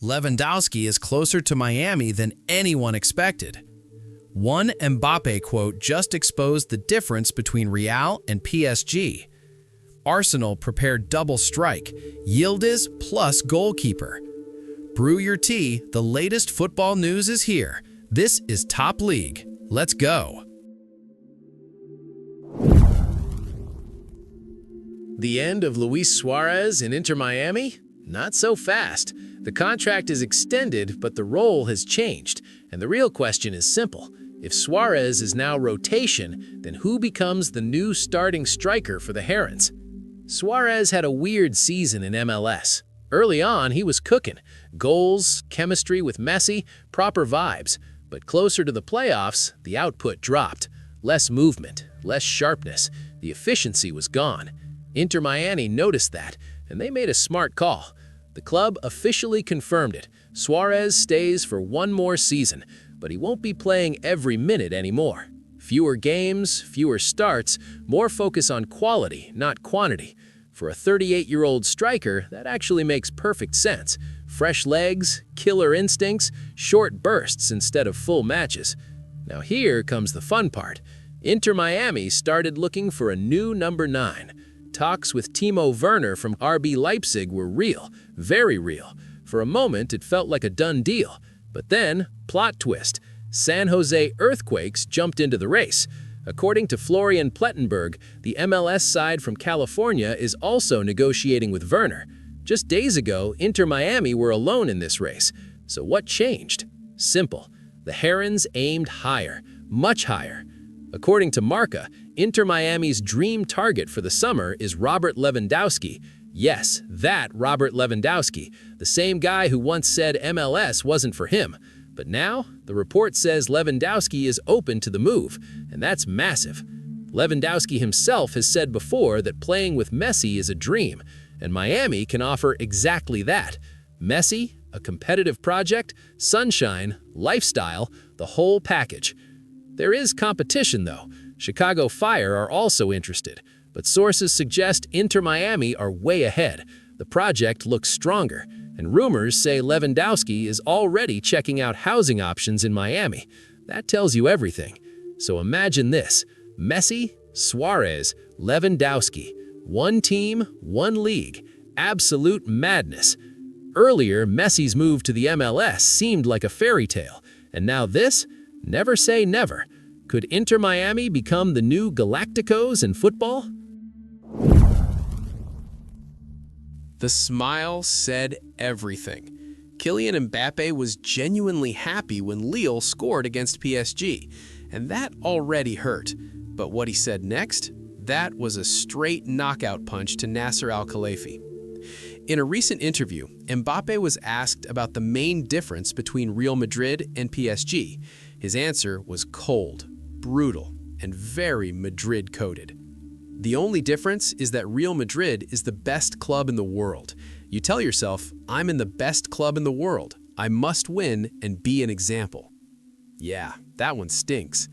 Lewandowski is closer to Miami than anyone expected. One Mbappe quote just exposed the difference between Real and PSG. Arsenal prepared double strike, Yildiz plus goalkeeper. Brew your tea, the latest football news is here. This is Top League. Let's go. The end of Luis Suarez in Inter Miami? Not so fast. The contract is extended, but the role has changed. And the real question is simple. If Suarez is now rotation, then who becomes the new starting striker for the Herons? Suarez had a weird season in MLS. Early on, he was cooking. Goals, chemistry with Messi, proper vibes. But closer to the playoffs, the output dropped. Less movement, less sharpness. The efficiency was gone. Inter Miami noticed that, and they made a smart call. The club officially confirmed it. Suarez stays for one more season, but he won't be playing every minute anymore. Fewer games, fewer starts, more focus on quality, not quantity. For a 38-year-old striker, that actually makes perfect sense. Fresh legs, killer instincts, short bursts instead of full matches. Now here comes the fun part. Inter Miami started looking for a new number 9. Talks with Timo Werner from RB Leipzig were real, very real. For a moment, it felt like a done deal. But then, plot twist, San Jose Earthquakes jumped into the race. According to Florian Plettenberg, the MLS side from California is also negotiating with Werner. Just days ago, Inter Miami were alone in this race. So what changed? Simple. The Herons aimed higher, much higher. According to Marca, Inter Miami's dream target for the summer is Robert Lewandowski. Yes, that Robert Lewandowski, the same guy who once said MLS wasn't for him. But now, the report says Lewandowski is open to the move, and that's massive. Lewandowski himself has said before that playing with Messi is a dream, and Miami can offer exactly that. Messi, a competitive project, sunshine, lifestyle, the whole package. There is competition, though. Chicago Fire are also interested, but sources suggest Inter Miami are way ahead. The project looks stronger, and rumors say Lewandowski is already checking out housing options in Miami. That tells you everything. So imagine this: Messi, Suarez, Lewandowski. One team, one league. Absolute madness. Earlier, Messi's move to the MLS seemed like a fairy tale, and now this? Never say never. Could Inter Miami become the new Galacticos in football? The smile said everything. Kylian Mbappe was genuinely happy when Lille scored against PSG, and that already hurt. But what he said next? That was a straight knockout punch to Nasser Al-Khelaifi. In a recent interview, Mbappe was asked about the main difference between Real Madrid and PSG. His answer was cold, brutal, and very Madrid-coded. The only difference is that Real Madrid is the best club in the world. You tell yourself, I'm in the best club in the world. I must win and be an example. Yeah, that one stinks.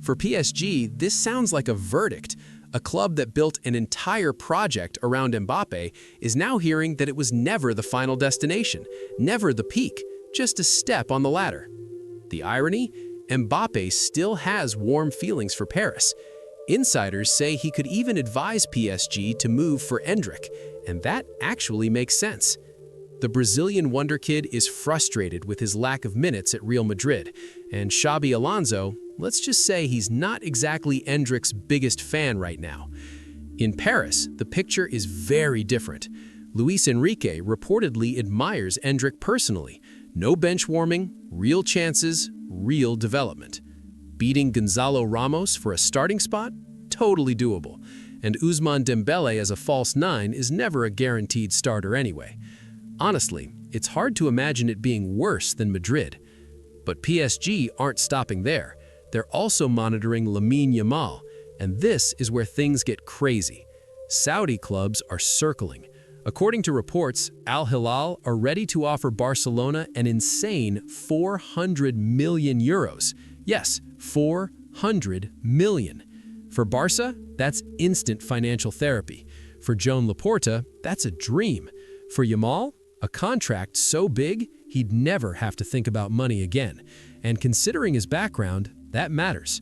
For PSG, this sounds like a verdict. A club that built an entire project around Mbappe is now hearing that it was never the final destination, never the peak, just a step on the ladder. The irony? Mbappe still has warm feelings for Paris. Insiders say he could even advise PSG to move for Endrick, and that actually makes sense. The Brazilian wonderkid is frustrated with his lack of minutes at Real Madrid, and Xabi Alonso, let's just say he's not exactly Endrick's biggest fan right now. In Paris, the picture is very different. Luis Enrique reportedly admires Endrick personally. No bench warming, real chances, real development. Beating Gonzalo Ramos for a starting spot? Totally doable. And Ousmane Dembele as a false 9 is never a guaranteed starter anyway. Honestly, it's hard to imagine it being worse than Madrid. But PSG aren't stopping there. They're also monitoring Lamine Yamal, and this is where things get crazy. Saudi clubs are circling. According to reports, Al Hilal are ready to offer Barcelona an insane 400 million euros. Yes, 400 million. For Barca, that's instant financial therapy. For Joan Laporta, that's a dream. For Yamal, A contract so big, he'd never have to think about money again. And considering his background, that matters.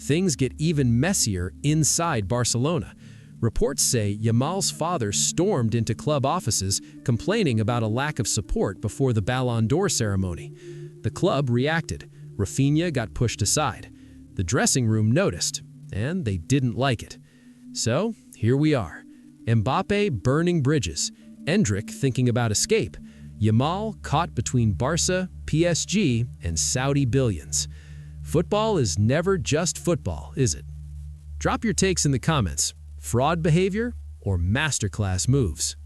Things get even messier inside Barcelona. Reports say Yamal's father stormed into club offices complaining about a lack of support before the Ballon d'Or ceremony. The club reacted. Rafinha got pushed aside. The dressing room noticed, and they didn't like it. So, here we are. Mbappe burning bridges, Endrick thinking about escape, Yamal caught between Barca, PSG, and Saudi billions. Football is never just football, is it? Drop your takes in the comments. Fraud behavior or masterclass moves?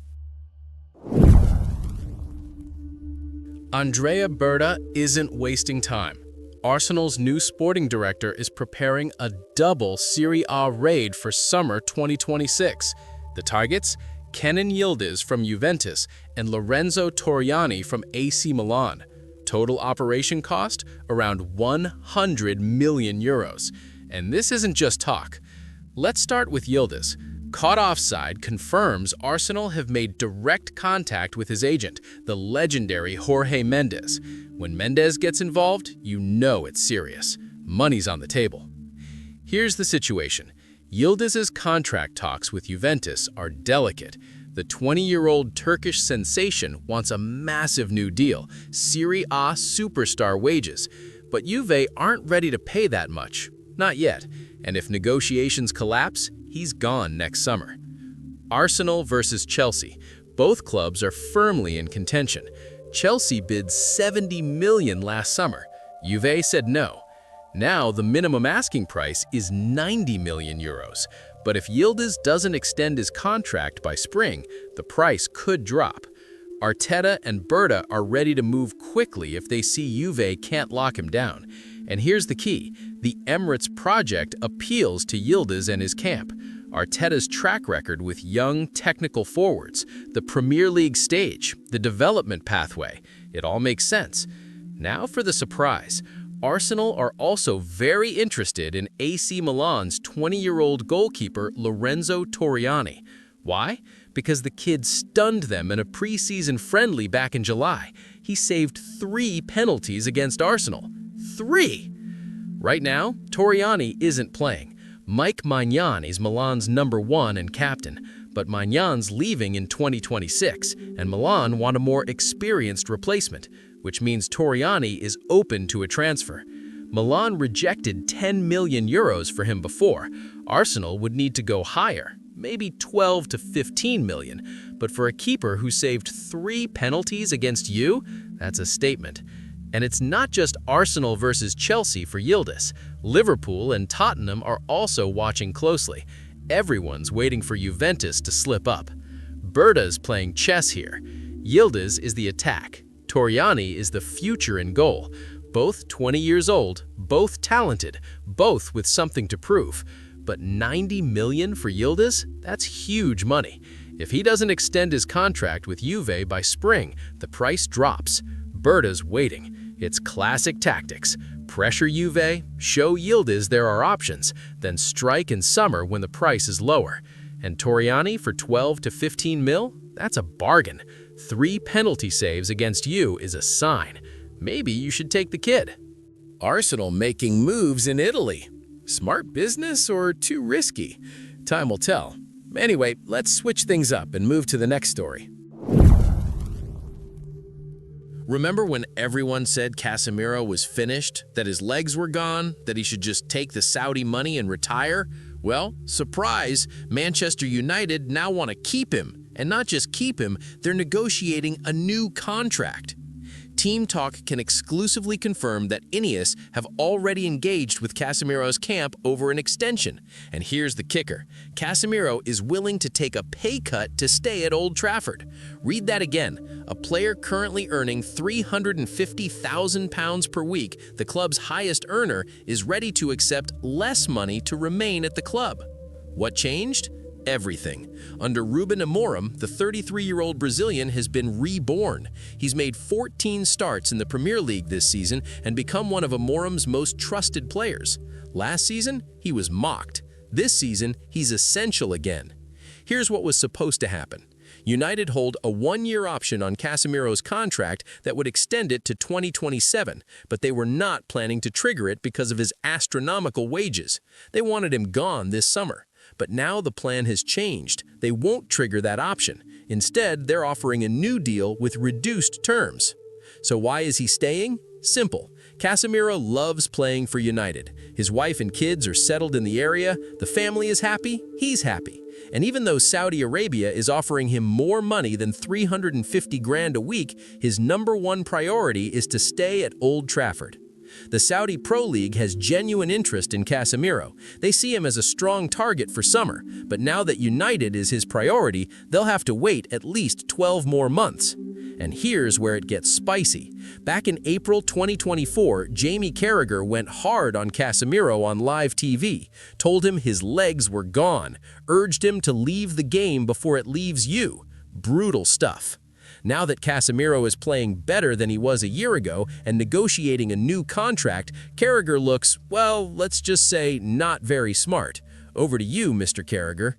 Andrea Berta isn't wasting time. Arsenal's new sporting director is preparing a double SerieA raid for summer 2026. The targets? Kenan Yildiz from Juventus and Lorenzo Torriani from AC Milan. Total operation cost? Around 100 million euros. And this isn't just talk. Let's start with Yildiz. Caught offside confirms Arsenal have made direct contact with his agent, the legendary Jorge Mendes. When Mendes gets involved, you know it's serious. Money's on the table. Here's the situation. Yildiz's contract talks with Juventus are delicate. The 20-year-old Turkish sensation wants a massive new deal, SerieA superstar wages. But Juve aren't ready to pay that much. Not yet. And if negotiations collapse, he's gone next summer. Arsenal versus Chelsea. Both clubs are firmly in contention. Chelsea bid 70 million last summer. Juve said no. Now the minimum asking price is 90 million euros. But if Yildiz doesn't extend his contract by spring, the price could drop. Arteta and Berta are ready to move quickly if they see Juve can't lock him down. And here's the key. The Emirates project appeals to Yildiz and his camp. Arteta's track record with young, technical forwards, the Premier League stage, the development pathway. It all makes sense. Now for the surprise. Arsenal are also very interested in AC Milan's 20-year-old goalkeeper Lorenzo Torriani. Why? Because the kid stunned them in a preseason friendly back in July. He saved 3 penalties against Arsenal. 3! Right now, Torriani isn't playing. Mike Maignan is Milan's #1 and captain, but Magnan's leaving in 2026, and Milan want a more experienced replacement, which means Torriani is open to a transfer. Milan rejected 10 million euros for him before. Arsenal would need to go higher, maybe 12 to 15 million, but for a keeper who saved 3 penalties against you, that's a statement. And it's not just Arsenal versus Chelsea for Yildiz. Liverpool and Tottenham are also watching closely. Everyone's waiting for Juventus to slip up. Berta's playing chess here. Yildiz is the attack. Torriani is the future in goal. Both 20 years old, both talented, both with something to prove. But 90 million for Yildiz? That's huge money. If he doesn't extend his contract with Juve by spring, the price drops. Berta's waiting. It's classic tactics. Pressure Juve, show Yildiz there are options, then strike in summer when the price is lower. And Torriani for 12 to 15 mil? That's a bargain. 3 penalty saves against you is a sign. Maybe you should take the kid. Arsenal making moves in Italy. Smart business or too risky? Time will tell. Anyway, let's switch things up and move to the next story. Remember when everyone said Casemiro was finished, that his legs were gone, that he should just take the Saudi money and retire? Well, surprise, Manchester United now want to keep him. And not just keep him, they're negotiating a new contract. Team Talk can exclusively confirm that Ineos have already engaged with Casemiro's camp over an extension. And here's the kicker. Casemiro is willing to take a pay cut to stay at Old Trafford. Read that again. A player currently earning £350,000 per week, the club's highest earner, is ready to accept less money to remain at the club. What changed? Everything. Under Ruben Amorim, the 33-year-old Brazilian has been reborn. He's made 14 starts in the Premier League this season and become one of Amorim's most trusted players. Last season, he was mocked. This season, he's essential again. Here's what was supposed to happen. United hold a one-year option on Casemiro's contract that would extend it to 2027, but they were not planning to trigger it because of his astronomical wages. They wanted him gone this summer. But now the plan has changed. They won't trigger that option. Instead, they're offering a new deal with reduced terms. So why is he staying? Simple. Casemiro loves playing for United. His wife and kids are settled in the area, the family is happy, he's happy. And even though Saudi Arabia is offering him more money than 350 grand a week, his #1 priority is to stay at Old Trafford. The Saudi Pro League has genuine interest in Casemiro. They see him as a strong target for summer, but now that United is his priority, they'll have to wait at least 12 more months. And here's where it gets spicy. Back in April 2024, Jamie Carragher went hard on Casemiro on live TV, told him his legs were gone, urged him to leave the game before it leaves you. Brutal stuff. Now that Casemiro is playing better than he was a year ago and negotiating a new contract, Carragher looks, well, let's just say not very smart. Over to you, Mr. Carragher.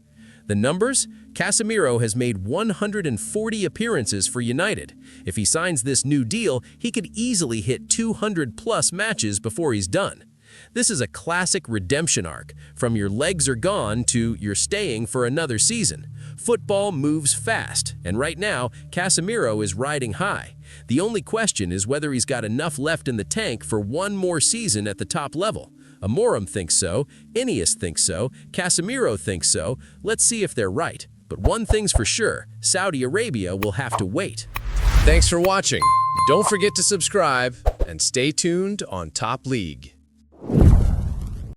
The numbers? Casemiro has made 140 appearances for United. If he signs this new deal, he could easily hit 200+ matches before he's done. This is a classic redemption arc, from your legs are gone to you're staying for another season. Football moves fast, and right now, Casemiro is riding high. The only question is whether he's got enough left in the tank for one more season at the top level. Amorim thinks so, Ineos thinks so, Casemiro thinks so. Let's see if they're right. But one thing's for sure, Saudi Arabia will have to wait. Thanks for watching. Don't forget to subscribe and stay tuned on Top League.